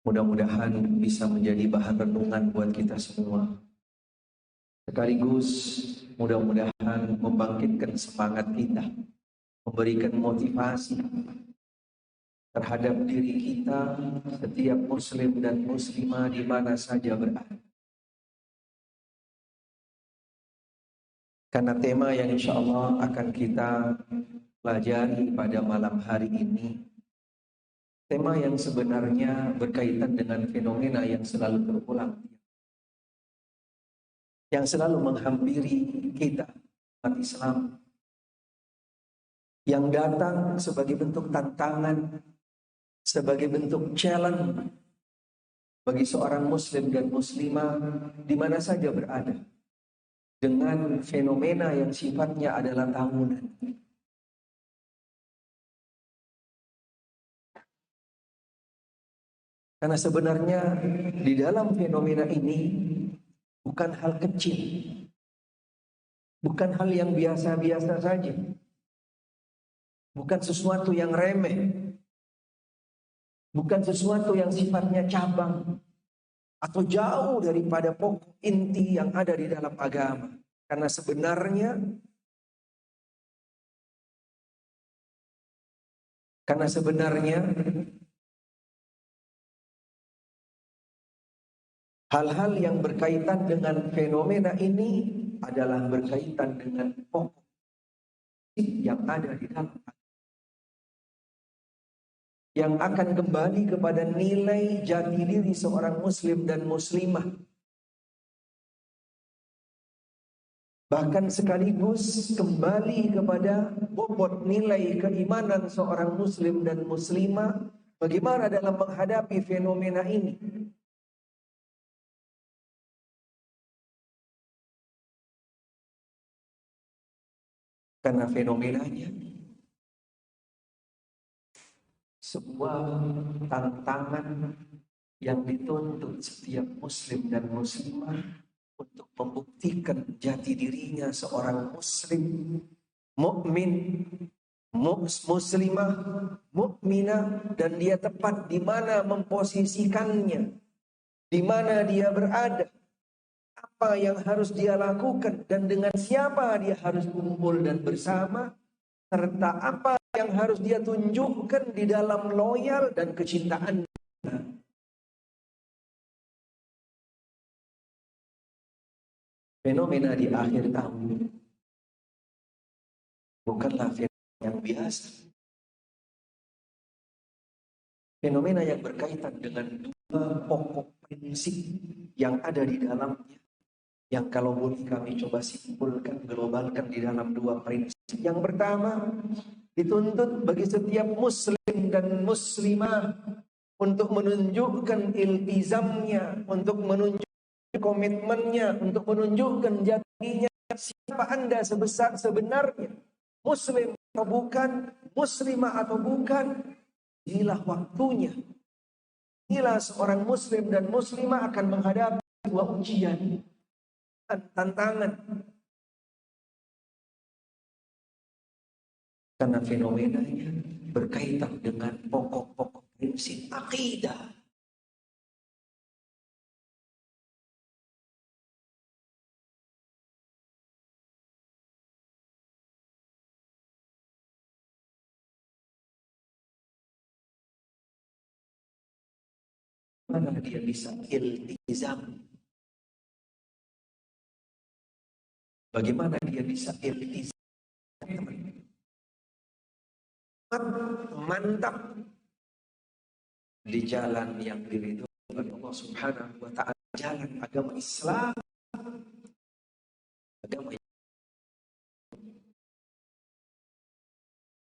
Mudah-mudahan bisa menjadi bahan renungan buat kita semua. Sekaligus mudah-mudahan membangkitkan semangat kita, memberikan motivasi terhadap diri kita, setiap muslim dan muslimah di mana saja berada. Karena tema yang insya Allah akan kita pelajari pada malam hari ini, tema yang sebenarnya berkaitan dengan fenomena yang selalu berulang, yang selalu menghampiri kita, umat Islam, yang datang sebagai bentuk tantangan, sebagai bentuk challenge bagi seorang muslim dan muslimah di mana saja berada, dengan fenomena yang sifatnya adalah tahunan. Karena sebenarnya di dalam fenomena ini bukan hal kecil, bukan hal yang biasa-biasa saja, bukan sesuatu yang remeh, bukan sesuatu yang sifatnya cabang atau jauh daripada pokok inti yang ada di dalam agama. Karena sebenarnya hal-hal yang berkaitan dengan fenomena ini adalah berkaitan dengan pokok yang ada di dalam agama, yang akan kembali kepada nilai jati diri seorang muslim dan muslimah. Bahkan sekaligus kembali kepada bobot nilai keimanan seorang muslim dan muslimah, bagaimana dalam menghadapi fenomena ini. Karena fenomenanya sebuah tantangan yang dituntut setiap muslim dan muslimah untuk membuktikan jati dirinya seorang muslim, mukmin, muslimah, mukminah, dan dia tepat di mana memposisikannya, di mana dia berada, apa yang harus dia lakukan, dan dengan siapa dia harus kumpul dan bersama, serta apa yang harus dia tunjukkan di dalam loyal dan kecintaan. Fenomena di akhir tahun bukanlah fenomena yang biasa. Fenomena yang berkaitan dengan dua pokok prinsip yang ada di dalamnya, yang kalau boleh kami coba simpulkan, globalkan di dalam dua prinsip. Yang pertama, dituntut bagi setiap muslim dan muslimah untuk menunjukkan iltizamnya, untuk menunjukkan komitmennya, untuk menunjukkan jatinya. Siapa Anda sebenarnya, muslim atau bukan, muslimah atau bukan. Inilah waktunya. Inilah seorang muslim dan muslimah akan menghadapi sebuah ujian, tantangan. Karena fenomenanya berkaitan dengan pokok-pokok prinsip akidah. Mana dia bisa iltizam? Bagaimana dia bisa iltizam? Mantap di jalan yang diridhoi oleh Allah Subhanahu wa taala, jalan agama Islam,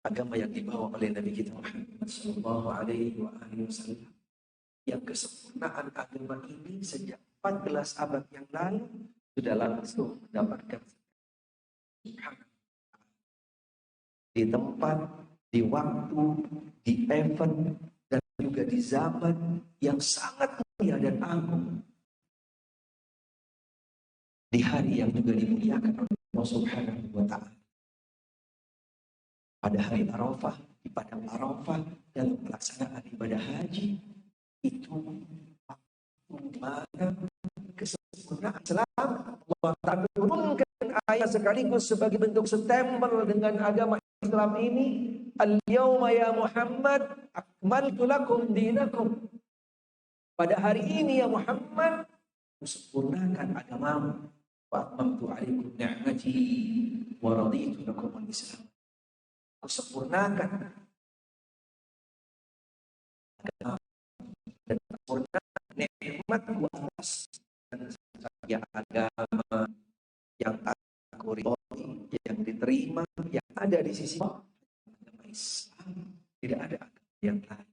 agama yang dibawa oleh Nabi kita Muhammad sallallahu alaihi wasallam. Yang kesempurnaan agama ini sejak 14 abad yang lalu sudah langsung mendapatkan di tempat, di waktu, di event, dan juga di zaman yang sangat mulia dan agung, di hari yang juga dimuliakan oleh Allah Subhanahu wa taala. Pada hari Arafah, di padang Arafah, dalam pelaksanaan ibadah haji, itu mana kesempurnaan Islam. Allah Ta'ala turunkan ayat sekaligus sebagai bentuk stempel dengan agama Islam ini. Al-yawma ya Muhammad akmaltu lakum dinakum. Pada hari ini ya Muhammad, sempurnakan agamamu. Wa atmamtu alaikum ni'mati wa raditu lakum al-Islam. Aku sempurnakan agama dan sempurnakan nikmatku atas ya agama yang aku ridhoi, yang diterima, yang ada di sisi Allah, agama Islam. Tidak ada agama yang lain.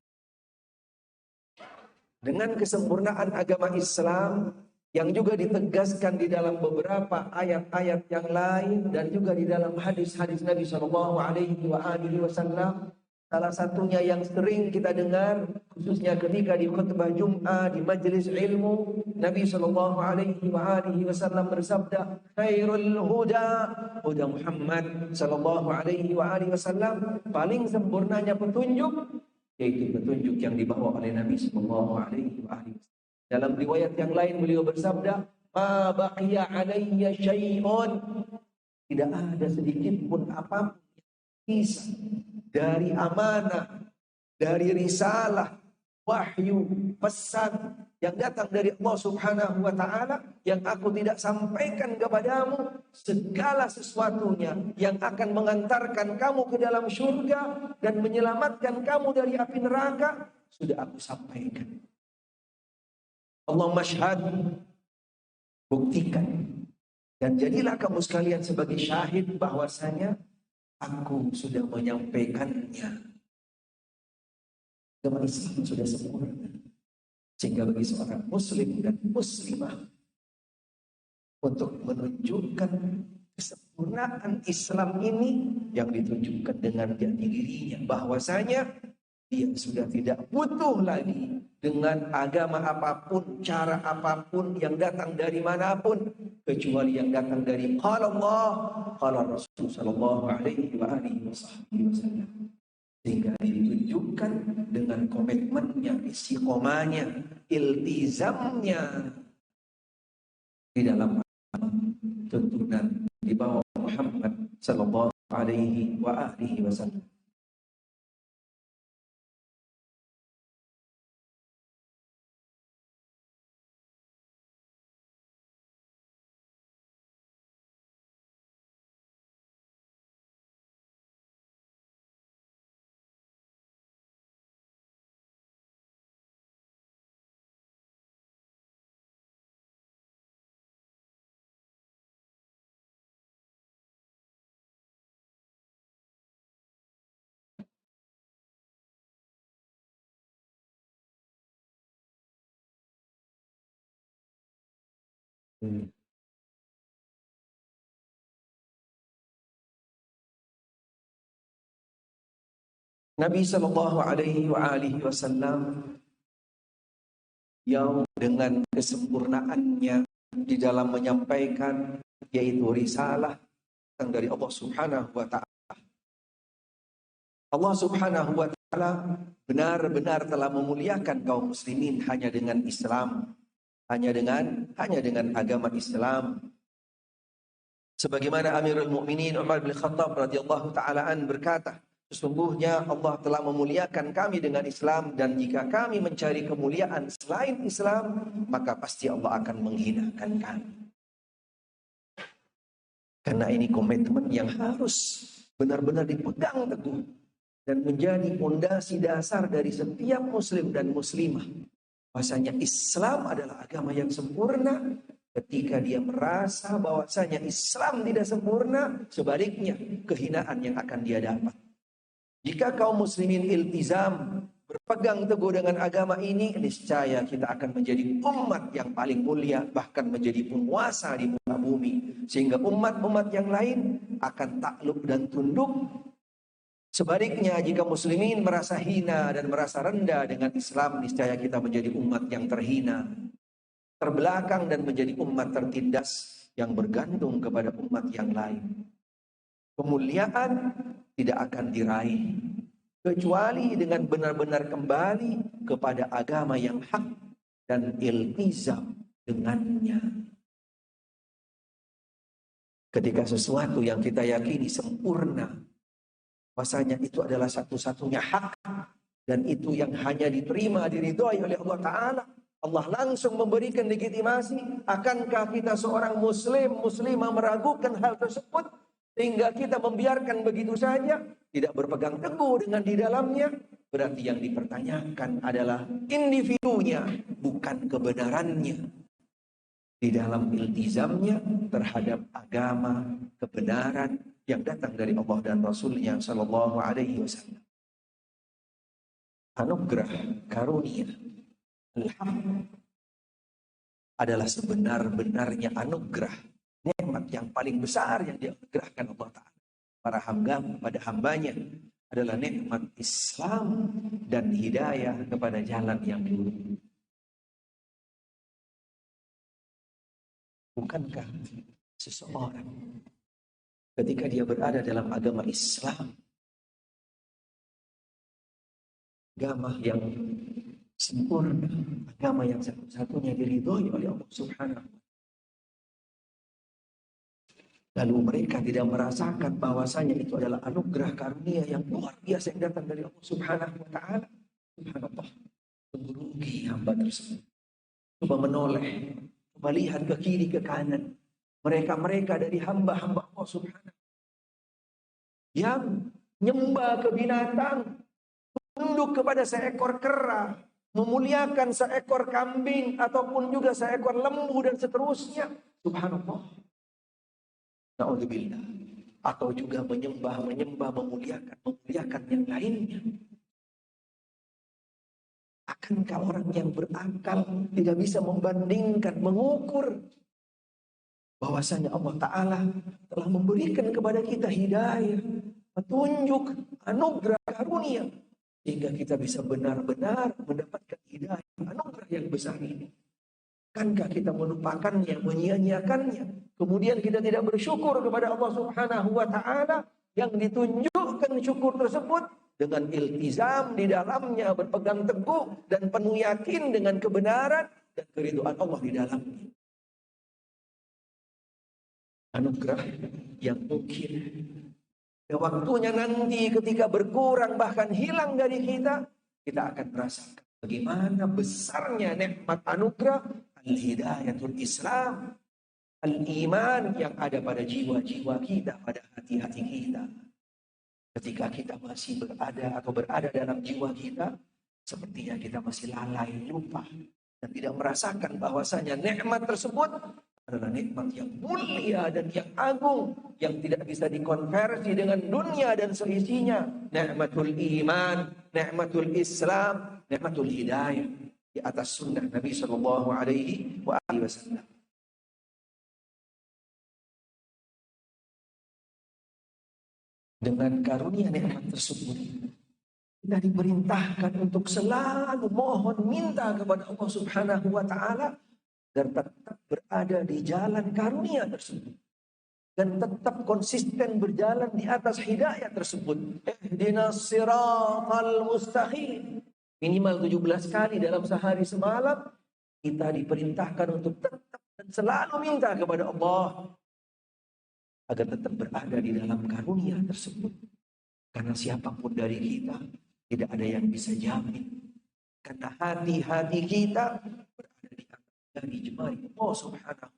Dengan kesempurnaan agama Islam yang juga ditegaskan di dalam beberapa ayat-ayat yang lain dan juga di dalam hadis-hadis Nabi Shallallahu Alaihi Wasallam. Salah satunya yang sering kita dengar, khususnya ketika di khutbah Jum'ah di majelis ilmu, Nabi Shallallahu Alaihi Wasallam bersabda, "Khairul huda huda Muhammad Shallallahu Alaihi Wasallam." Paling sempurnanya petunjuk yaitu petunjuk yang dibawa oleh Nabi Shallallahu Alaihi Wasallam. Dalam riwayat yang lain beliau bersabda, "Ma baqiya alayya syai'un." Tidak ada sedikit pun apapun yang bisa dari amanah, dari risalah, wahyu, pesan yang datang dari Allah Subhanahu wa Ta'ala yang aku tidak sampaikan kepadamu. Segala sesuatunya yang akan mengantarkan kamu ke dalam surga dan menyelamatkan kamu dari api neraka sudah aku sampaikan. Allah masyhad, buktikan dan jadilah kamu sekalian sebagai syahid bahwasanya aku sudah menyampaikannya. Agama Islam sudah sempurna. Sehingga bagi seorang muslim dan muslimah untuk menunjukkan kesempurnaan Islam ini yang ditunjukkan dengan jati dirinya bahwasanya dia sudah tidak butuh lagi dengan agama apapun, cara apapun yang datang dari manapun kecuali yang datang dari qala Allah, qala Rasul sallallahu alaihi wasallam. Sehingga ditunjukkan dengan komitmennya, istiqomahnya, iltizamnya di dalam tuntunan di bawah Muhammad sallallahu alaihi wasallam. Nabi Shallallahu Alaihi Wasallam yang dengan kesempurnaannya di dalam menyampaikan yaitu risalah yang dari Allah Subhanahu Wa Taala. Allah Subhanahu Wa Taala benar-benar telah memuliakan kaum muslimin hanya dengan Islam, hanya dengan agama Islam. Sebagaimana Amirul Mukminin Umar bin Khattab radhiyallahu taala an berkata, sesungguhnya Allah telah memuliakan kami dengan Islam dan jika kami mencari kemuliaan selain Islam, maka pasti Allah akan menghinakan kami. Karena ini komitmen yang harus benar-benar dipegang teguh dan menjadi fondasi dasar dari setiap muslim dan muslimah. Bahwasanya Islam adalah agama yang sempurna. Ketika dia merasa bahwasanya Islam tidak sempurna, sebaliknya kehinaan yang akan dia dapat. Jika kaum muslimin iltizam, berpegang teguh dengan agama ini, niscaya kita akan menjadi umat yang paling mulia, bahkan menjadi penguasa di muka bumi. Sehingga umat-umat yang lain akan takluk dan tunduk. Sebaliknya jika muslimin merasa hina dan merasa rendah dengan Islam, niscaya kita menjadi umat yang terhina, terbelakang dan menjadi umat tertindas yang bergantung kepada umat yang lain. Kemuliaan tidak akan diraih kecuali dengan benar-benar kembali kepada agama yang hak dan iltizam dengannya. Ketika sesuatu yang kita yakini sempurna, bahwasanya itu adalah satu-satunya hak dan itu yang hanya diterima, diridhoi oleh Allah Ta'ala, Allah langsung memberikan legitimasi. Akankah kita seorang muslim, muslimah meragukan hal tersebut sehingga kita membiarkan begitu saja, tidak berpegang teguh dengan di dalamnya? Berarti yang dipertanyakan adalah individunya, bukan kebenarannya di dalam iltizamnya terhadap agama kebenaran yang datang dari Allah dan Rasulnya Sallallahu Alaihi Wasallam. Anugerah karunia adalah sebenar-benarnya anugerah, nikmat yang paling besar yang dianugerahkan Allah Ta'ala para hamba pada hambanya adalah nikmat Islam dan hidayah kepada jalan yang lurus. Bukankah seseorang ketika dia berada dalam agama Islam, agama yang sempurna, agama yang satu-satunya diridhoi oleh Allah Subhanahu wa Ta'ala, lalu mereka tidak merasakan bahwasanya itu adalah anugerah karunia yang luar biasa yang datang dari Allah Subhanahu wa Ta'ala, subhanallah, sungguh rugi hamba tersebut. Coba menoleh, coba lihat ke kiri ke kanan, mereka dari hamba-hamba Allah Subhanahu yang nyembah ke binatang, tunduk kepada seekor kera, memuliakan seekor kambing ataupun juga seekor lembu dan seterusnya. Subhanallah. Na'udzubillah. Atau juga menyembah, memuliakan yang lainnya. Akankah orang yang berakal tidak bisa membandingkan, mengukur bahwasanya Allah Ta'ala telah memberikan kepada kita hidayah, petunjuk, anugerah karunia, sehingga kita bisa benar-benar mendapatkan hidayah, anugerah yang besar ini. Akankah kita melupakannya, menyia-nyiakannya, kemudian kita tidak bersyukur kepada Allah Subhanahu wa Ta'ala yang ditunjukkan syukur tersebut dengan iltizam di dalamnya, berpegang teguh dan penuh yakin dengan kebenaran dan keridhaan Allah di dalamnya. Anugerah yang mungkin waktunya nanti ketika berkurang bahkan hilang dari kita, kita akan merasakan bagaimana besarnya nikmat anugerah al-hidayatul Islam, al-iman yang ada pada jiwa-jiwa kita, pada hati-hati kita. Ketika kita masih berada dalam jiwa kita, sepertinya kita masih lalai, lupa, dan tidak merasakan bahwasanya nikmat tersebut adalah nikmat yang mulia dan yang agung, yang tidak bisa dikonversi dengan dunia dan seisinya. Nikmatul iman, nikmatul Islam, nikmatul hidayah di atas sunnah Nabi Sallallahu Alaihi Wasallam. Dengan karunia nikmat tersebut, kita diperintahkan untuk selalu mohon minta kepada Allah Subhanahu wa Ta'ala dan tetap berada di jalan karunia tersebut dan tetap konsisten berjalan di atas hidayah tersebut. Ihdinas siratal mustaqim. Minimal 17 kali dalam sehari semalam kita diperintahkan untuk tetap dan selalu minta kepada Allah agar tetap berada di dalam karunia tersebut. Karena siapapun dari kita tidak ada yang bisa jamin. Karena hati-hati kita berada di dari jemari Allah Subhanahu.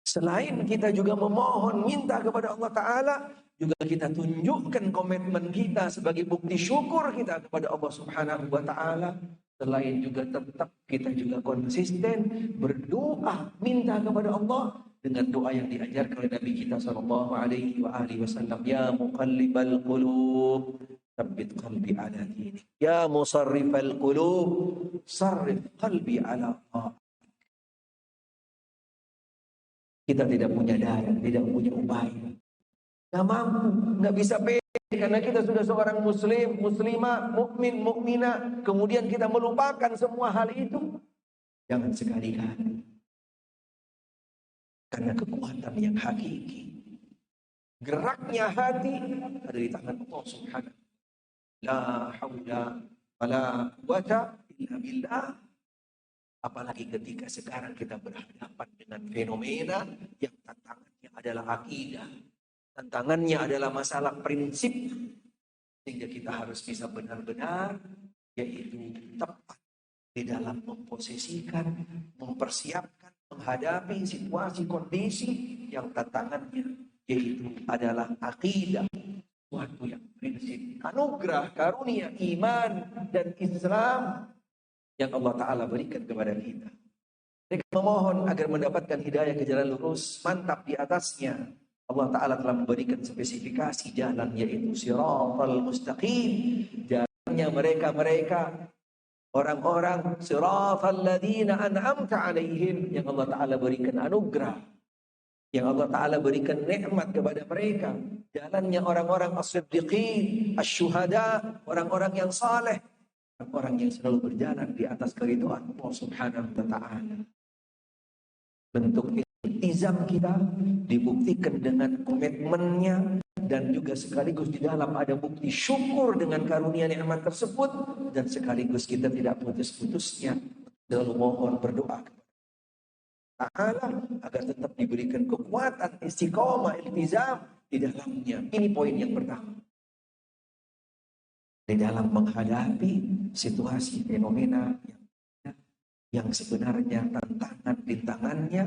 Selain kita juga memohon minta kepada Allah Ta'ala, juga kita tunjukkan komitmen kita sebagai bukti syukur kita kepada Allah Subhanahu wa Ta'ala. Selain juga tetap kita juga konsisten berdoa minta kepada Allah dengan doa yang diajarkan oleh Nabi kita sallallahu alaihi wasallam, ya muqallibal qulub tsabbit qalbi ala dinik, ya musarrifal qulub sarrif qalbi ala ta'atik. Kita tidak punya daya, tidak punya upaya, nggak mampu, nggak bisa pede karena kita sudah seorang muslim, muslimah, mukmin, mukminah, kemudian kita melupakan semua hal itu. Jangan sekali-kali. Karena kekuatan yang hakiki Geraknya hati ada di tangan Allah Subhanahu. La haula wala quwata illa billah. Apalagi ketika sekarang kita berhadapan dengan fenomena yang tantangannya adalah akidah. Tantangannya adalah masalah prinsip. Sehingga kita harus bisa benar-benar, yaitu tepat di dalam memposisikan, mempersiapkan, menghadapi situasi kondisi yang tantangannya, yaitu adalah akidah. Suatu yang prinsip, anugerah, karunia, iman, dan Islam yang Allah Ta'ala berikan kepada kita. Mereka memohon agar mendapatkan hidayah ke jalan lurus, mantap di atasnya. Allah Ta'ala telah memberikan spesifikasi jalan, yaitu siratal mustaqim. Jalannya mereka-mereka, orang-orang siratal ladina an'amta alaihim, yang Allah Ta'ala berikan anugerah, yang Allah Ta'ala berikan nikmat kepada mereka. Jalannya orang-orang as-siddiqin, as-syuhada, orang-orang yang saleh, orang yang selalu berjalan di atas keridhaan Allah Subhanahu wa Ta'ala. Bentuk iltizam kita dibuktikan dengan komitmennya, dan juga sekaligus di dalam ada bukti syukur dengan karunia nikmat tersebut, dan sekaligus kita tidak putus-putusnya selalu mohon berdoa kepada Ta'ala agar tetap diberikan kekuatan istiqomah iltizam di dalamnya. Ini poin yang pertama. Di dalam menghadapi situasi fenomena yang sebenarnya tantangan rintangannya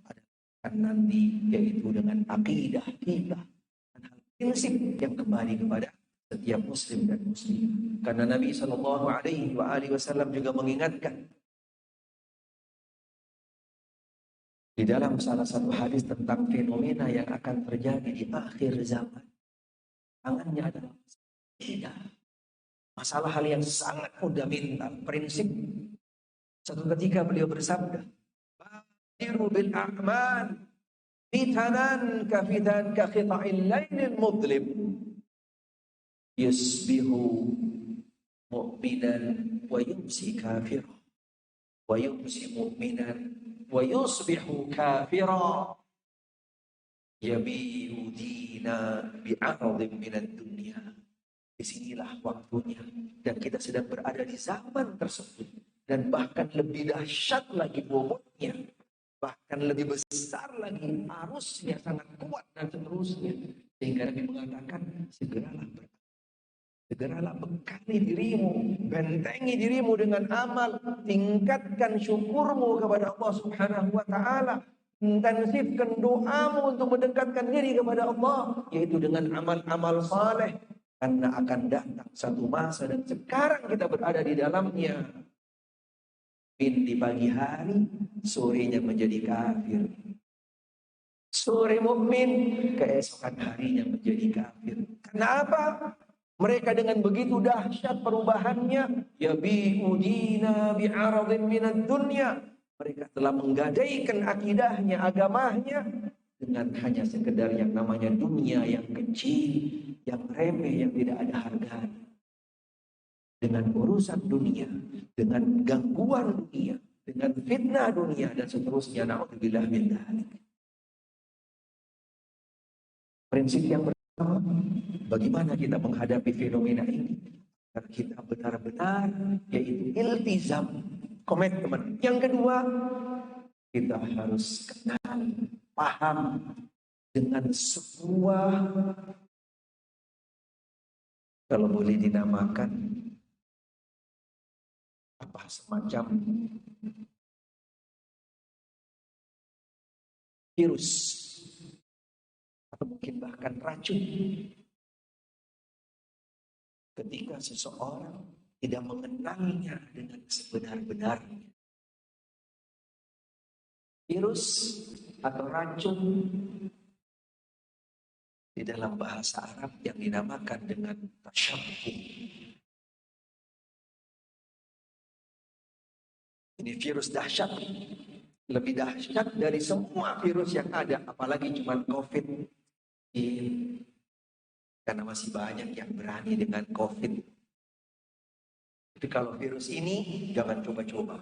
adalah nanti, yaitu dengan akidah kita dan hal prinsip yang kembali kepada setiap muslim dan muslim. Karena Nabi Shallallahu Alaihi Wasallam juga mengingatkan di dalam salah satu hadis tentang fenomena yang akan terjadi di akhir zaman. Tangannya adalah akidah. Masalah hal yang sangat fundamental, prinsip. Satu ketika beliau bersabda, "Badiru bil a'mal fitanan ka qita'il lailil mudlim yusbihu mu'minan wa yumsi kafira wa yumsi mu'minan wa yusbihu kafira yabi'u dina bi'aradin minad dunya." Disinilah waktunya, dan kita sedang berada di zaman tersebut, dan bahkan lebih dahsyat lagi bobotnya, bahkan lebih besar lagi arusnya, sangat kuat dan seterusnya, sehingga Nabi mengatakan segeralah bekali dirimu, bentengi dirimu dengan amal, tingkatkan syukurmu kepada Allah Subhanahu wa Ta'ala, intensifkan doamu untuk mendekatkan diri kepada Allah, yaitu dengan amal-amal saleh. Karena akan datang satu masa, dan sekarang kita berada di dalamnya. Di pagi hari, sorenya menjadi kafir. Sore mukmin, keesokan harinya menjadi kafir. Kenapa? Mereka dengan begitu dahsyat perubahannya, ya bi'udina bi'aradin minad dunya. Mereka telah menggadaikan akidahnya, agamanya, dengan hanya sekedar yang namanya dunia yang kecil, yang remeh, yang tidak ada harganya. Dengan urusan dunia, dengan gangguan dunia, dengan fitnah dunia, dan seterusnya. Na'udzubillah min dzalik. Prinsip yang pertama, bagaimana kita menghadapi fenomena ini agar kita benar-benar, yaitu iltizam, komitmen. Yang kedua, kita harus kenal, paham dengan sebuah, kalau boleh dinamakan apa, semacam virus atau mungkin bahkan racun. Ketika seseorang tidak mengenalnya dengan sebenar-benarnya, virus atau racun di dalam bahasa Arab yang dinamakan dengan tasyabbuh. Ini virus dahsyat, lebih dahsyat dari semua virus yang ada, apalagi cuma COVID. Karena masih banyak yang berani dengan COVID. Tapi kalau virus ini, jangan coba-coba.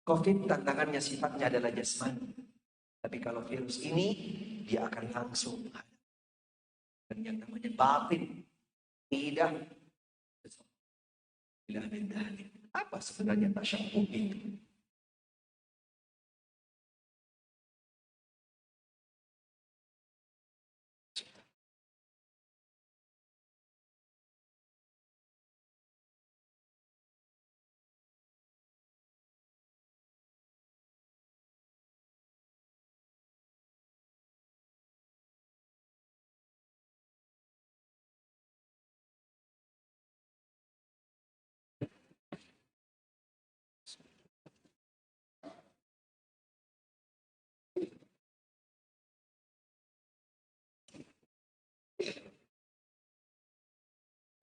COVID tantangannya sifatnya adalah jasmani. Tapi kalau virus ini, dia akan langsung dan yang namanya batin, tidak apa sebenarnya tasyabbuh itu?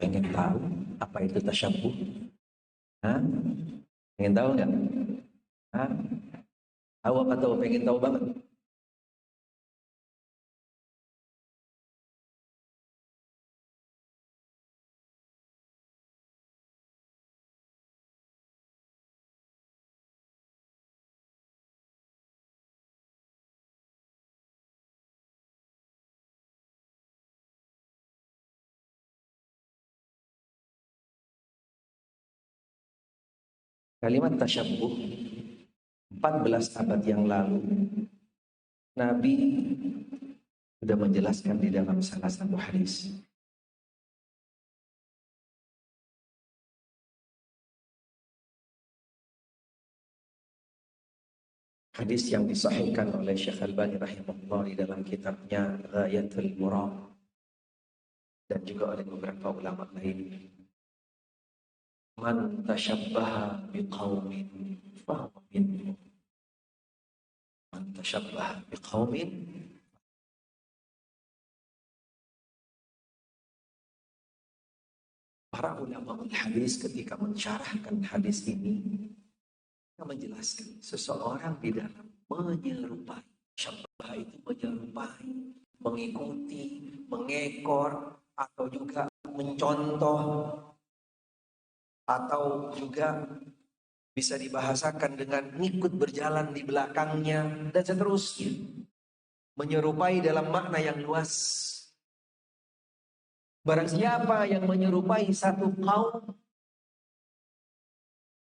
Pengen tahu apa itu tasyabbuh? Hah? Pengen tahu nggak? Hah? Tahu apa tahu? Pengen tahu banget. Kalimat tasyabbuh 14 abad yang lalu Nabi sudah menjelaskan di dalam salah satu hadis. Hadis yang disahihkan oleh Syekh Al-Albani rahimahullah di dalam kitabnya Ghayatul Murad dan juga oleh beberapa ulama lain. Man tashabbaha biqaumin fahuwa minhum. Man tashabbaha biqaumin. Para ulama hadis ketika mensyarahkan hadis ini menjelaskan seseorang di dalam menyerupai. Syabbah itu menyerupai, mengikuti, mengekor, atau juga mencontoh, atau juga bisa dibahasakan dengan ngikut berjalan di belakangnya, dan seterusnya. Menyerupai dalam makna yang luas. Barang siapa yang menyerupai satu kaum,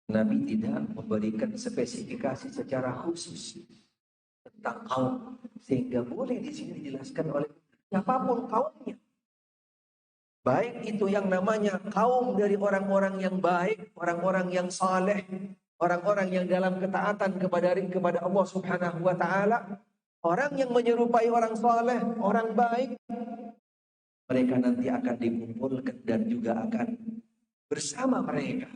Nabi tidak memberikan spesifikasi secara khusus tentang kaum, sehingga boleh di sini dijelaskan oleh siapapun kaumnya. Baik itu yang namanya kaum dari orang-orang yang baik, orang-orang yang saleh, orang-orang yang dalam ketaatan kepada Allah Subhanahu wa taala, orang yang menyerupai orang saleh, orang baik, mereka nanti akan dikumpulkan dan juga akan bersama mereka.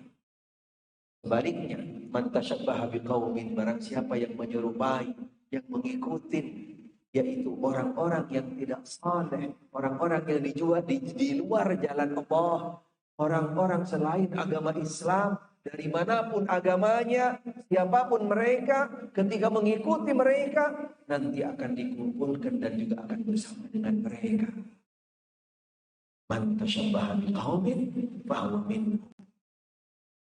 Sebaliknya, man tasyabbaha biqaumin, barang siapa yang menyerupai, yang mengikuti, yaitu orang-orang yang tidak saleh, orang-orang yang di luar jalan Allah, orang-orang selain agama Islam, dari manapun agamanya, siapapun mereka, ketika mengikuti mereka, nanti akan dikumpulkan dan juga akan bersama dengan mereka. Man tasyabbaha biqaumin fahuwa minhum.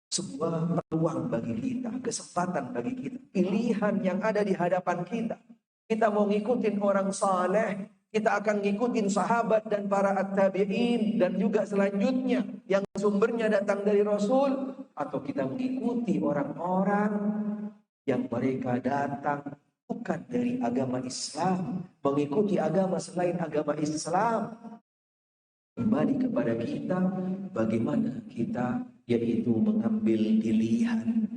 Sebuah peluang bagi kita, kesempatan bagi kita, pilihan yang ada di hadapan kita. Kita mau ngikutin orang saleh, kita akan ngikutin sahabat dan para at-tabi'in dan juga selanjutnya yang sumbernya datang dari Rasul, atau kita mengikuti orang-orang yang mereka datang bukan dari agama Islam, mengikuti agama selain agama Islam. Kembali kepada kita, bagaimana kita yaitu mengambil pilihan.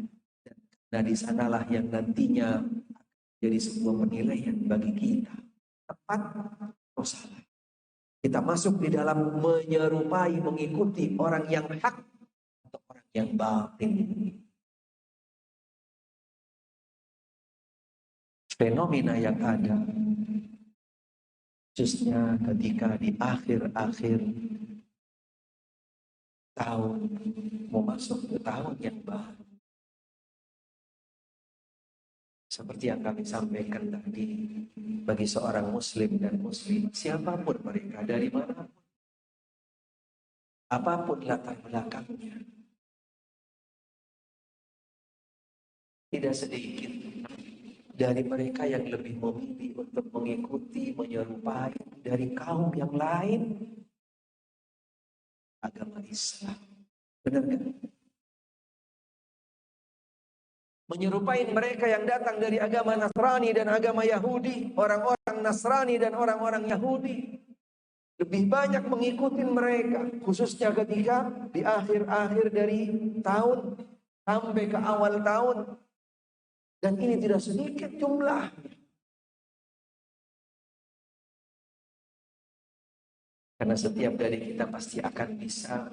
Nah, di sanalah yang nantinya jadi sebuah penilaian bagi kita, tepat atau salah. Kita masuk di dalam menyerupai, mengikuti orang yang hak atau orang yang batin. Fenomena yang ada, khususnya ketika di akhir-akhir tahun, mau masuk ke tahun yang baru. Seperti yang kami sampaikan tadi, bagi seorang muslim dan muslim, siapapun mereka, dari manapun, apapun latar belakangnya, tidak sedikit dari mereka yang lebih memilih untuk mengikuti, menyerupai dari kaum yang lain agama Islam. Benar nggak? Menyerupai mereka yang datang dari agama Nasrani dan agama Yahudi, orang-orang Nasrani dan orang-orang Yahudi lebih banyak mengikuti mereka, khususnya ketika di akhir-akhir dari tahun sampai ke awal tahun. Dan ini tidak sedikit jumlah. Karena setiap dari kita pasti akan bisa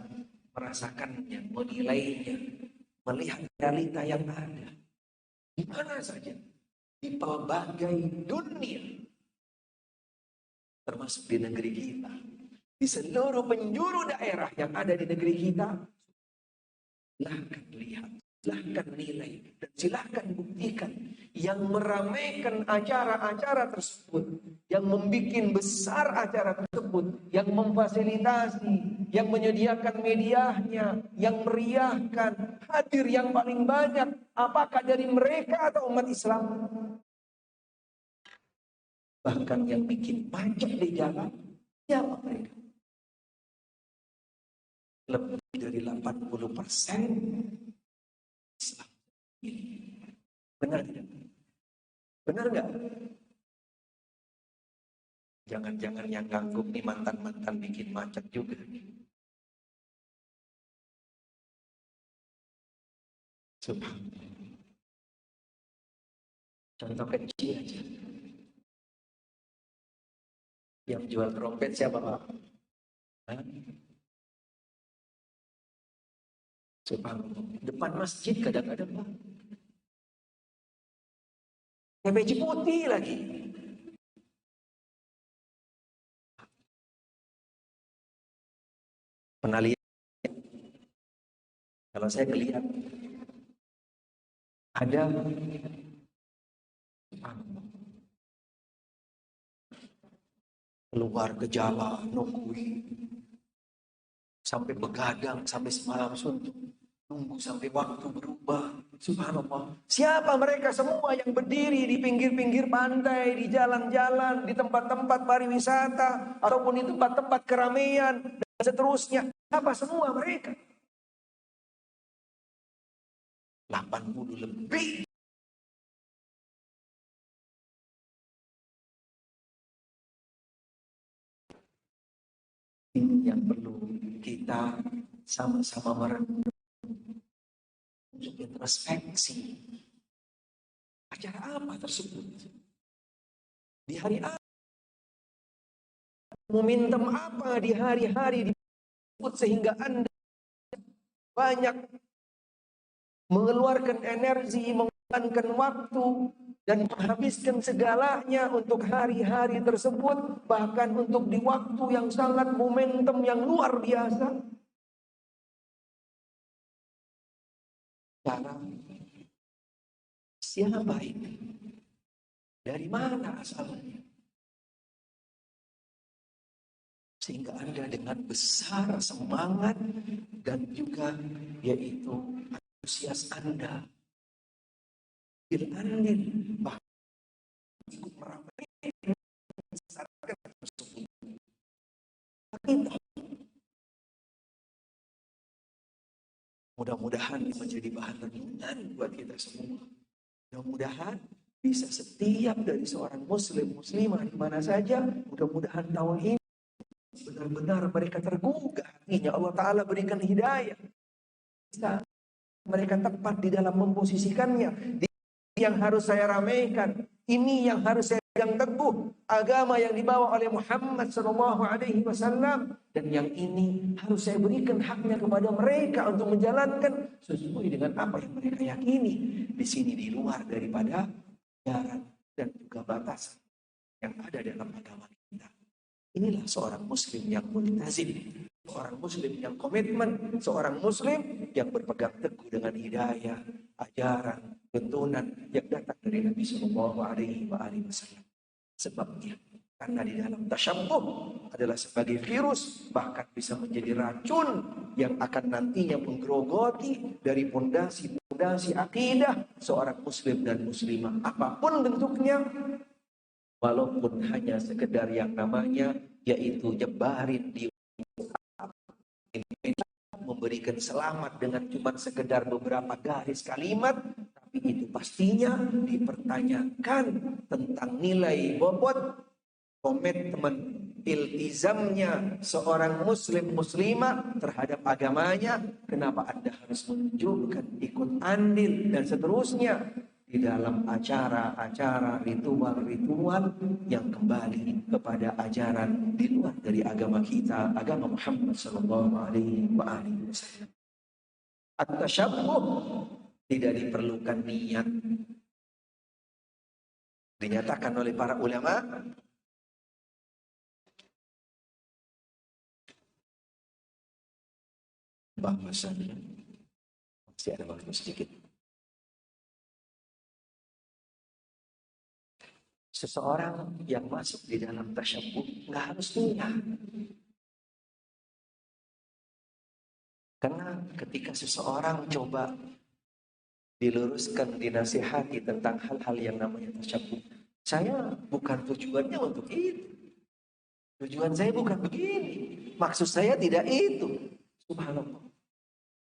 merasakannya, menilainya, melihat realita yang ada. Di mana saja, di pelbagai dunia, termasuk di negeri kita, di seluruh penjuru daerah yang ada di negeri kita. Silahkan lihat, silahkan nilai, dan silahkan buktikan. Yang meramaikan acara-acara tersebut, yang membuat besar acara tersebut, yang memfasilitasi, yang menyediakan medianya, yang meriahkan, hadir yang paling banyak, apakah dari mereka atau umat Islam? Bahkan yang bikin macet di jalan, siapa mereka? Lebih dari 80% Islam. Benar tidak? Benar nggak? Jangan-jangan yang ngangguk nih mantan-mantan bikin macet juga. Subhanallah. Contoh kecil aja. Yang jual trompet siapa Pak? Subhanallah. Depan masjid kadang-kadang Pak. Peci putih lagi. Pernah lihat? Kalau saya melihat ada keluar ke jalan nungguin sampai begadang sampai semalam suntuk, nunggu sampai waktu berubah. Subhanallah. Siapa mereka semua yang berdiri di pinggir-pinggir pantai, di jalan-jalan, di tempat-tempat pariwisata ataupun di tempat-tempat keramaian dan seterusnya? Siapa semua mereka? 80 lebih. Ini yang perlu kita sama-sama merenung, untuk introspeksi. Acara apa tersebut? Di hari apa? Momentum apa di hari-hari disebut sehingga Anda banyak mengeluarkan energi, mengorbankan waktu, dan menghabiskan segalanya untuk hari-hari tersebut, bahkan untuk di waktu yang sangat momentum yang luar biasa. Cara siapa ini? Dari mana asalnya? Sehingga Anda dengan besar semangat dan juga yaitu antusias Anda andil bahkan ikut meramaikan masyarakat tersebut. Mudah-mudahan menjadi bahan renungan buat kita semua. Mudah-mudahan bisa setiap dari seorang muslim muslimah di mana saja, mudah-mudahan tahun ini benar-benar mereka tergugah hatinya. Allah Ta'ala berikan hidayah. Bisa mereka tepat di dalam memposisikannya. Yang harus saya ramaikan, ini yang harus saya pegang teguh, agama yang dibawa oleh Muhammad SAW, dan yang ini harus saya berikan haknya kepada mereka untuk menjalankan sesuai dengan apa yang mereka yakini. Di sini di luar daripada ajaran dan juga batas yang ada dalam agama kita. Inilah seorang muslim yang multazim, seorang muslim yang komitmen, seorang muslim yang berpegang teguh dengan hidayah, ajaran, tuntunan yang datang dari Nabi Sallallahu Alaihi Wasallam. Sebabnya, karena di dalam tasyabbuh adalah sebagai virus, bahkan bisa menjadi racun yang akan nantinya menggerogoti dari pondasi fondasi akidah seorang muslim dan muslimah apapun bentuknya, walaupun hanya sekedar yang namanya yaitu nyebarin di memberikan selamat dengan cuma sekedar beberapa garis kalimat, tapi itu pastinya dipertanyakan tentang nilai bobot komitmen iltizamnya seorang muslim muslimah terhadap agamanya. Kenapa Anda harus menunjukkan ikut andil dan seterusnya di dalam acara-acara ritual-ritual yang kembali kepada ajaran di luar dari agama kita, agama Muhammad sallallahu alaihi wasallam. At-tasyabbuh tidak diperlukan niat. Dinyatakan oleh para ulama bahwasanya masih ada waktu sedikit. Seseorang yang masuk di dalam tasyabbuh nggak harus niat. Karena ketika seseorang coba diluruskan, dinasihati tentang hal-hal yang namanya tasyabbuh, saya bukan tujuannya untuk itu. Tujuan saya bukan begini. Maksud saya tidak itu. Subhanallah.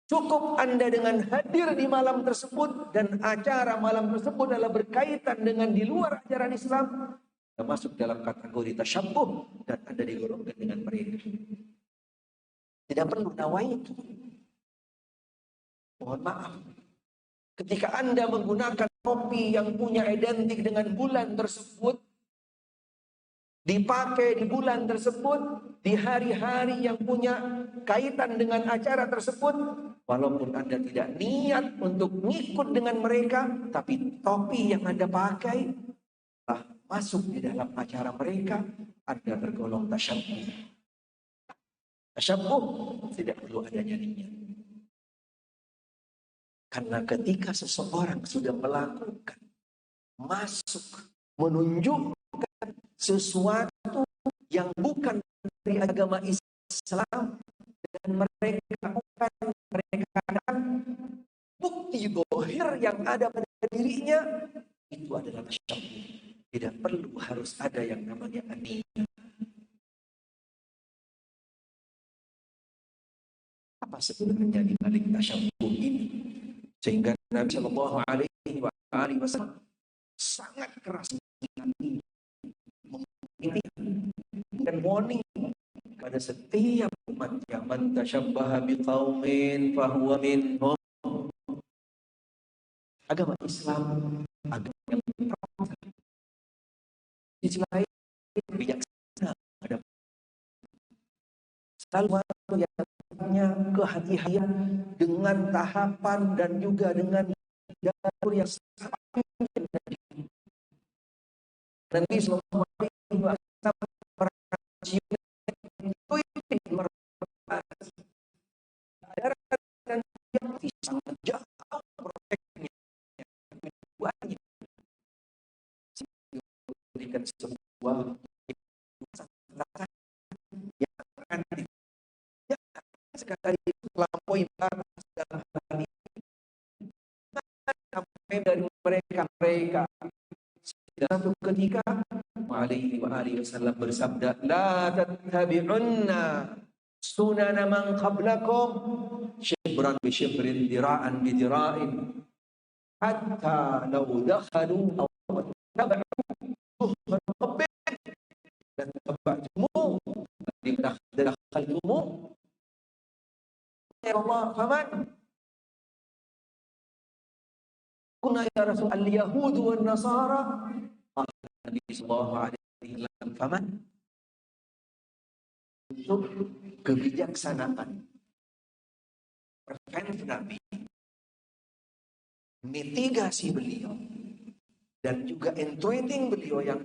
Cukup Anda dengan hadir di malam tersebut dan acara malam tersebut adalah berkaitan dengan di luar ajaran Islam, Anda masuk dalam kategori tasyabbuh dan Anda digolongkan dengan mereka. Tidak perlu nawaitu. Mohon maaf. Ketika Anda menggunakan topi yang punya identik dengan bulan tersebut, dipakai di bulan tersebut, di hari-hari yang punya kaitan dengan acara tersebut, walaupun Anda tidak niat untuk ngikut dengan mereka, tapi topi yang Anda pakai telah masuk di dalam acara mereka, Anda tergolong tasyabbuh. Tasyabbuh tidak perlu adanya niat. Karena ketika seseorang sudah melakukan, masuk, menunjukkan sesuatu yang bukan dari agama Islam dan mereka akan bukti zahir yang ada pada dirinya, itu adalah tasyabbuh. Tidak perlu harus ada yang namanya niat. Apa sebenarnya di balik tasyabbuh ini? Sehingga Nabi Shallallahu Alaihi Wasallam sangat keras dan warning pada setiap umat yang man tasyabbaha biqaumin fahuwa minhum. Agama Islam agama yang di sisi lain bijaksana, ada selalu yang punya kehati-hatian dengan tahapan dan juga dengan jalur yang sangat panjang. Nabi Sallallahu Alaihi Wasallam dan sangat jauh prospeknya, memberikan sebuah yang akan sekali melampaui batas dalam hal ini sampai dari mereka satu ketika alaihi wasallam bersabda, la tattabi'unna sunana man qablakum shibran bi shibrin dira'an bi dira'in hatta law dakhalu aw tabi'u dan tabi'tumu dakhaltumu ya Allah faman kuna ya Rasul al-yahud wan nasara Nabi sallallahu alaihi wasallam faman. Untuk kebijaksanaan preventif Nabi, mitigasi beliau dan juga entreating beliau yang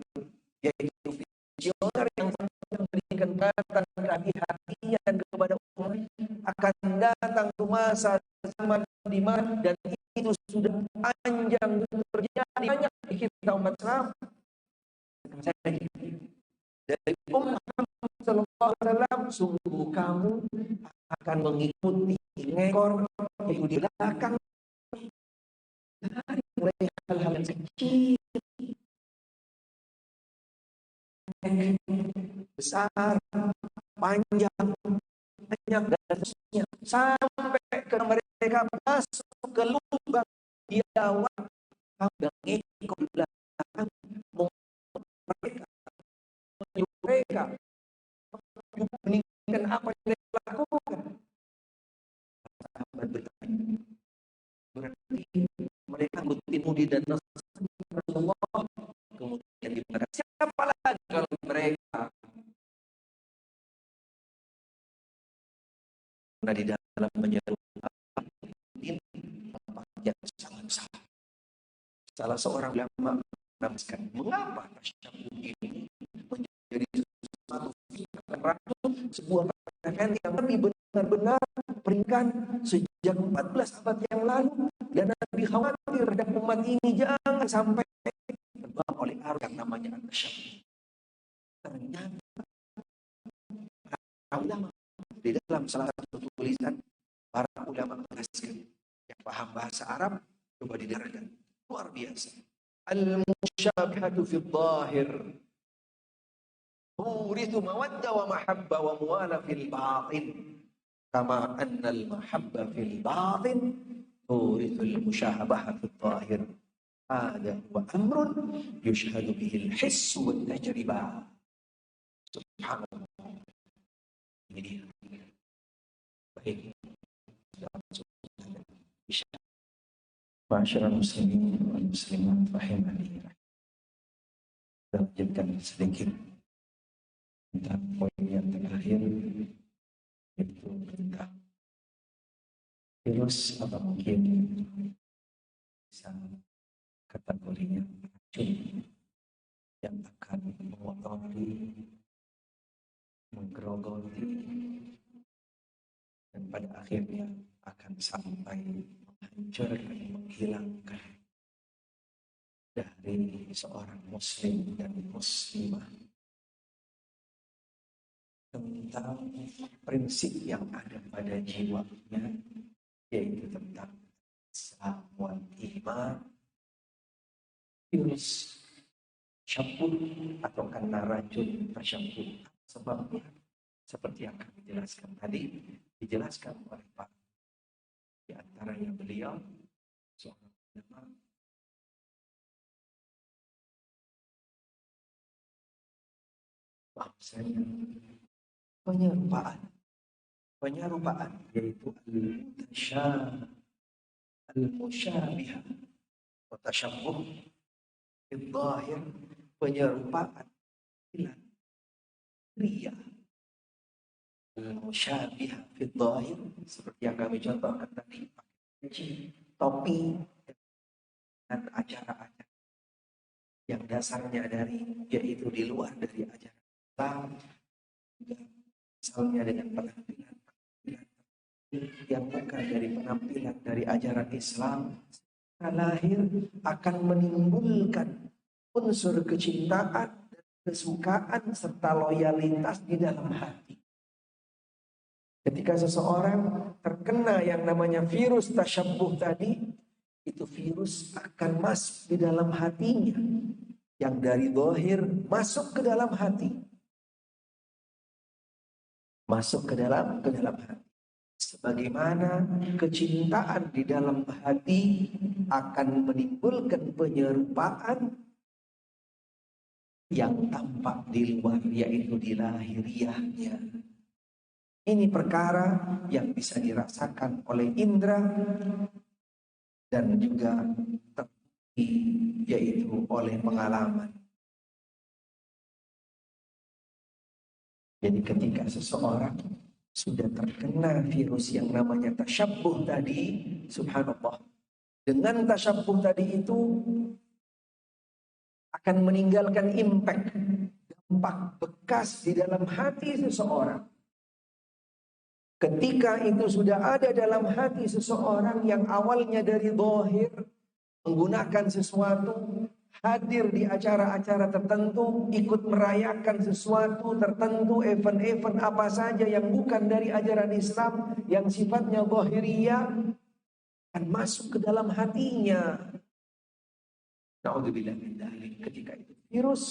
yaitu visioner yang memberikan kata hati-hatian kepada umat, akan datang ke masa zaman di mana dan itu sudah panjang terjadi banyak di kita umat Islam. Dari umat Muhammad sallallahu alaihi wasallam, sungguh kamu akan mengikuti ngekor di belakang mulai hal-hal yang kecil, besar, panjang, banyak dan seterusnya, sampai ke mereka masuk ke lubang biawak dan ngikut belakang mereka, mereka menginginkan apa yang mereka lakukan. Sahabat bertanya, berarti mereka ngikutin Yahudi dan Rasulullah, kemudian dibakar. Siapa lagi kalau mereka? Karena di dalam menyeru ini yang sangat besar. Salah seorang ulama menjelaskan mengapa tasyabuh ini menjadi sesuatu sebuah perkara yang Nabi benar-benar berikan sejak 14 abad yang lalu, dan Nabi khawatir dan umat ini jangan sampai terbawa oleh arus yang namanya tasyabuh. Ternyata para ulama di dalam salah satu tulisan, para ulama menjelaskan yang paham bahasa Arab coba didengarkan, luar biasa. Al-musyabihatu fi dhahir turithu mawadda wa mahabba wa muwala fil batin kama anna al-mahabba fil batin turithu al-musyabaha fi dhahir. Hada wa amrun yushhadu bihi al-hiss wa al-tajribah. Subhanallah. Ini dia. Baik. Masyarakat muslimin wal muslimat rahimani. Kita lanjutkan sedikit tentang poin yang terakhir, yaitu tentang virus atau mungkin bisa kategorinya racun yang akan mengotori, menggerogoti, dan pada akhirnya akan sampai menghancurkan, menghilangkan dari seorang muslim dan muslimah tentang prinsip yang ada pada jiwanya, yaitu tentang Islam wal iman. Virus tasyabuh atau karena racun tasyabuh sebabnya seperti yang kami jelaskan tadi, dijelaskan oleh Pak, di antaranya beliau seorang ulama bahwasanya penyerupaan yaitu al-musyabihah wa tasyabuh al-zahir, penyerupaan ria al-musyabihah al-zahir, seperti yang kami contohkan tadi, topi dan acara-acara yang dasarnya yaitu di luar dari ajaran Islam, misalnya dengan penampilan yang bukan dari penampilan dari ajaran Islam, lahir akan menimbulkan unsur kecintaan dan kesukaan serta loyalitas di dalam hati. Ketika seseorang terkena yang namanya virus tasyabuh tadi, itu virus akan masuk di dalam hatinya, yang dari zahir masuk ke dalam hati, masuk ke dalam hati. Sebagaimana kecintaan di dalam hati akan menimbulkan penyerupaan yang tampak di luar, yaitu di lahiriahnya. Ini perkara yang bisa dirasakan oleh indera dan juga terbukti, yaitu oleh pengalaman. Jadi ketika seseorang sudah terkena virus yang namanya tasyabuh tadi, subhanallah, dengan tasyabuh tadi itu akan meninggalkan impact, dampak bekas di dalam hati seseorang. Ketika itu sudah ada dalam hati seseorang yang awalnya dari zahir menggunakan sesuatu, hadir di acara-acara tertentu, ikut merayakan sesuatu tertentu, event-event apa saja yang bukan dari ajaran Islam, yang sifatnya zahiriyah, akan masuk ke dalam hatinya. Na'udzubillah min dzalik. Ketika itu virus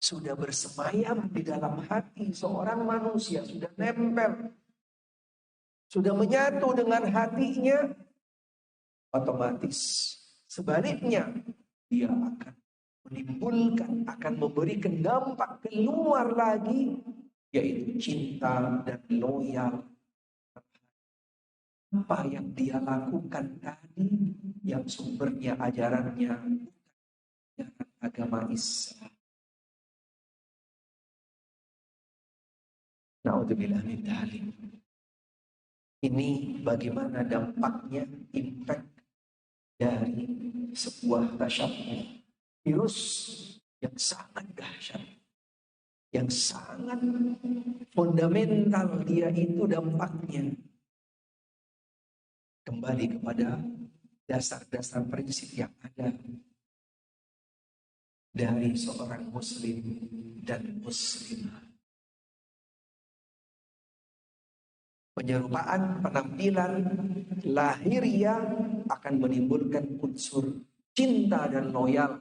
sudah bersemayam di dalam hati seorang manusia, sudah nempel, sudah menyatu dengan hatinya, otomatis sebaliknya dia akan menimbulkan, akan memberikan dampak keluar lagi, yaitu cinta dan loyal. Apa yang dia lakukan tadi, yang sumbernya ajarannya ajaran agama Islam. Na'udzubillah min dzalik. Ini bagaimana dampaknya, impact dari sebuah tasyabuh, virus yang sangat dahsyat, yang sangat fundamental. Dia itu dampaknya kembali kepada dasar-dasar prinsip yang ada dari seorang muslim dan muslimah. Penyerupaan penampilan lahiriah akan menimbulkan unsur cinta dan loyal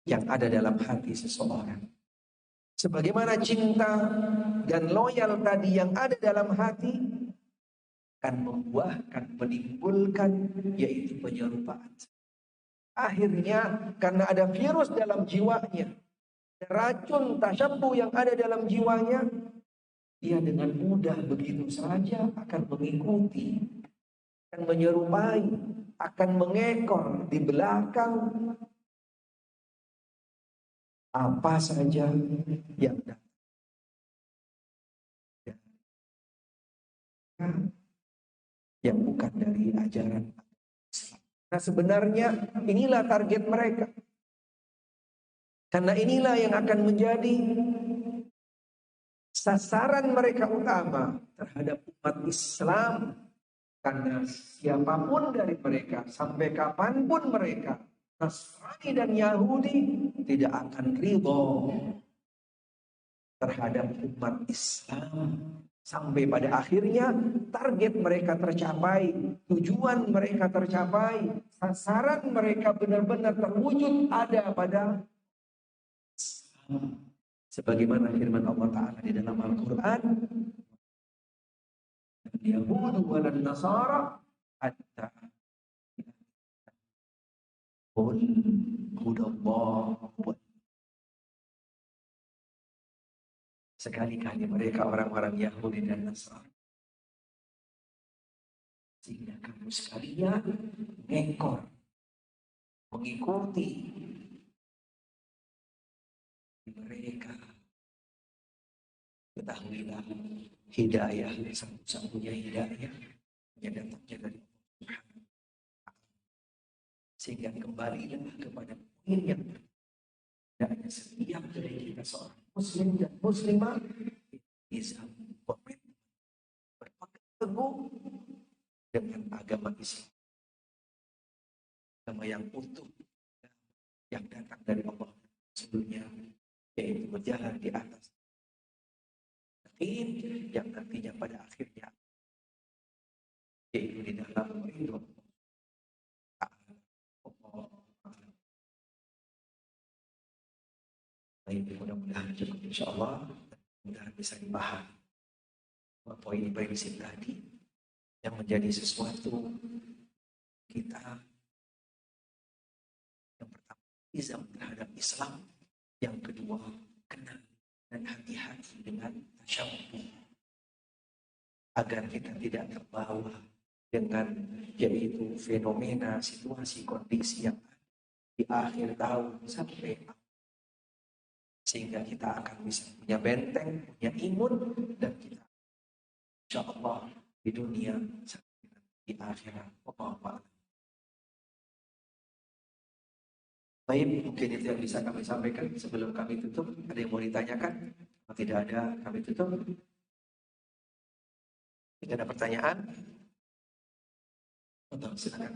yang ada dalam hati seseorang. Sebagaimana cinta dan loyal tadi yang ada dalam hati akan membuahkan, menimbulkan, yaitu penyerupaan. Akhirnya karena ada virus dalam jiwanya, racun tasyabuh yang ada dalam jiwanya, dia dengan mudah begitu saja akan mengikuti, akan menyerupai, akan mengekor di belakang apa saja yang datang. Yang bukan dari ajaran Islam. Nah sebenarnya inilah target mereka. Karena inilah yang akan menjadi sasaran mereka utama terhadap umat Islam. Karena siapapun dari mereka, sampai kapanpun mereka, Nasrani dan Yahudi, tidak akan ridho terhadap umat Islam. Sampai pada akhirnya target mereka tercapai, tujuan mereka tercapai, sasaran mereka benar-benar terwujud ada pada Islam. Sebagaimana firman Allah Ta'ala di dalam Al-Quran, Yahudu walan Nasara hatta qul hudallah. Sekali-kali mereka orang-orang Yahudi dan Nasrani, sehingga kamu sekalian ngekor, mengikuti mereka. Ketahuilah hidayah, satu-satunya hidayah yang datangnya dari Tuhan. Sehingga kembalilah kepada poin yang dan setiap dari kita seorang muslim dan muslimah bisa berpegang teguh dengan agama Islam, agama yang utuh yang datang dari Allah sebelumnya, yaitu berjalan di atas yang nantinya pada akhirnya yaitu di dalam ridho Allah. Baik, mudah-mudahan cukup insyaallah, mudah-mudahan bisa dipahami poin prinsip tadi yang menjadi sesuatu kita. Yang pertama, izam terhadap Islam. Yang kedua, kenal dan hati-hati dengan tasyabuh, agar kita tidak terbawa dengan yaitu fenomena, situasi, kondisi yang di akhir tahun sampai sehingga kita akan bisa punya benteng, punya imun, dan kita insya Allah di dunia sampai di akhirat. Baik, mungkin itu yang bisa kami sampaikan sebelum kami tutup. Ada yang mau ditanyakan? Kalau tidak ada, kami tutup. Tidak ada pertanyaan? Betul, silakan.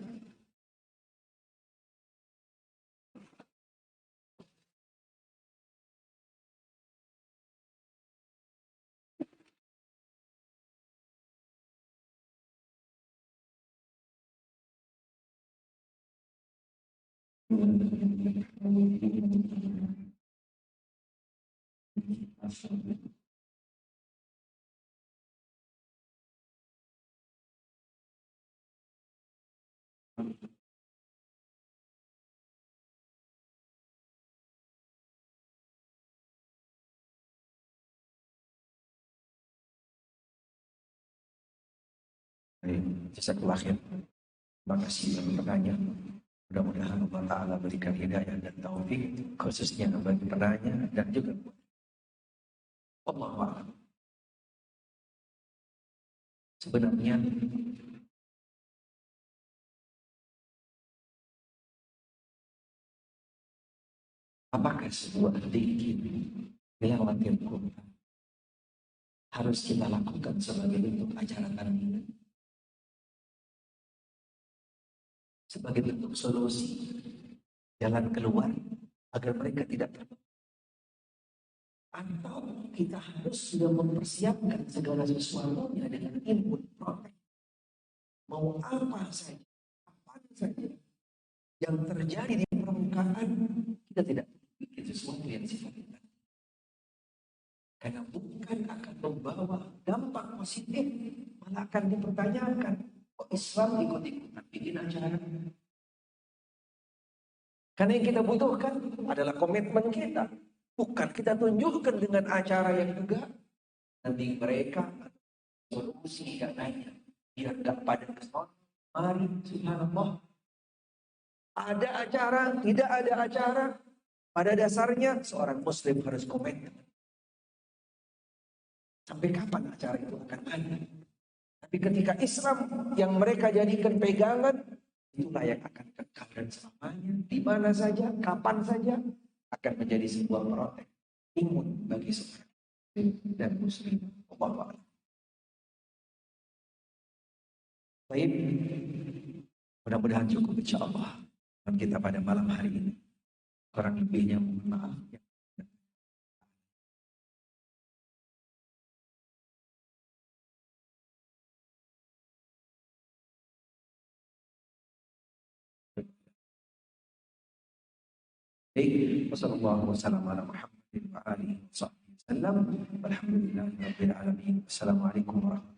Jazakallah khair. Terima kasih bagi penanya. Mudah-mudahan Allah Ta'ala berikan hidayah dan taufik khususnya bagi penanya dan juga Allah Ta'ala. Sebenarnya apakah sebuah zikir tilawatil Quran harus kita lakukan sebagai bentuk acara tarbiyah, sebagai bentuk solusi jalan keluar agar mereka tidak terpengaruh, atau kita harus sudah mempersiapkan segala sesuatunya dengan input protek, mau apa saja, apa saja yang terjadi di permukaan, kita tidak bikin sesuatu yang sifatnya, karena bukan akan membawa dampak positif, malah akan dipertanyakan, kok Islam ikut-ikutan bikin acara. Karena yang kita butuhkan adalah komitmen kita, bukan kita tunjukkan dengan acara yang enggak. Nanti mereka solusi yang lainnya biar enggak pada kesan. Mari, subhanallah, ada acara, tidak ada acara, pada dasarnya seorang muslim harus komitmen. Sampai kapan acara itu akan ada? Tapi ketika Islam yang mereka jadikan pegangan, itulah yang akan kekal dan selamanya, di mana saja, kapan saja, akan menjadi sebuah protek imun bagi seorang dan muslim. Allah. Baik, mudah-mudahan cukup insya Allah dan kita pada malam hari ini. Kurang lebihnya mohon maaf. Baik, wassalamualaikum warahmatullahi wabarakatuh. Assalamualaikum warahmatullahi wabarakatuh.